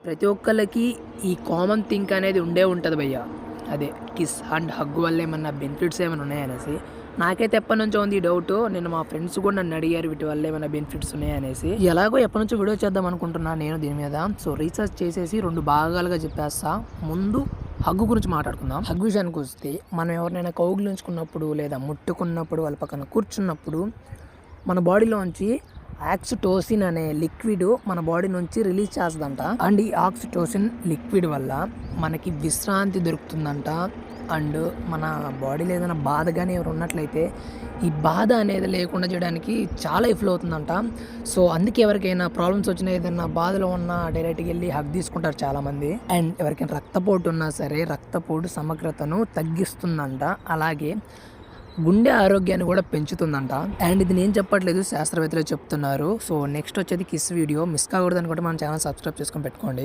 ప్రతి ఒక్కళ్ళకి ఈ కామన్ థింక్ అనేది ఉండే ఉంటుంది భయ్య. అదే కిస్ అండ్ హగ్ వల్ల ఏమన్నా బెనిఫిట్స్ ఏమైనా ఉన్నాయనేసి. నాకైతే ఎప్పటినుంచో ఉంది ఈ డౌటు. నేను మా ఫ్రెండ్స్ కూడా నన్ను అడిగారు వీటి వల్ల ఏమైనా బెనిఫిట్స్ ఉన్నాయనేసి. ఎలాగో ఎప్పటినుంచో వీడియో చేద్దాం అనుకుంటున్నా నేను దీని మీద. సో రీసెర్చ్ చేసేసి 2 భాగాలుగా చెప్పేస్తా. ముందు హగ్గు గురించి మాట్లాడుకుందాం. హగ్ విషయానికి వస్తే మనం ఎవరినైనా కౌగిలించుకున్నప్పుడు లేదా ముట్టుకున్నప్పుడు వాళ్ళ పక్కన కూర్చున్నప్పుడు మన బాడీలోంచి ఆక్సిటోసిన్ అనే లిక్విడ్ మన బాడీ నుంచి రిలీజ్ చేస్తుందంట. అండ్ ఈ ఆక్సిటోసిన్ లిక్విడ్ వల్ల మనకి విశ్రాంతి దొరుకుతుందంట. అండ్ మన బాడీలో ఏదైనా బాధ కానీ ఎవరు ఉన్నట్లయితే ఈ బాధ అనేది లేకుండా చేయడానికి చాలా యూస్ఫుల్ అవుతుందంట. సో అందుకే ఎవరికైనా ప్రాబ్లమ్స్ వచ్చినా ఏదైనా బాధలో ఉన్నా డైరెక్ట్గా వెళ్ళి హగ్ తీసుకుంటారు చాలామంది. అండ్ ఎవరికైనా రక్తపోటు ఉన్నా సరే రక్తపోటు సమగ్రతను తగ్గిస్తుందంట. అలాగే గుండె ఆరోగ్యాన్ని కూడా పెంచుతుందంట. అండ్ ఇది నేను చెప్పట్లేదు, శాస్త్రవేత్తలు చెప్తున్నారు. సో నెక్స్ట్ వచ్చేది కిస్ వీడియో. మిస్ కాకూడదు అనుకుంటే మన ఛానల్ సబ్స్క్రైబ్ చేసుకొని పెట్టుకోండి.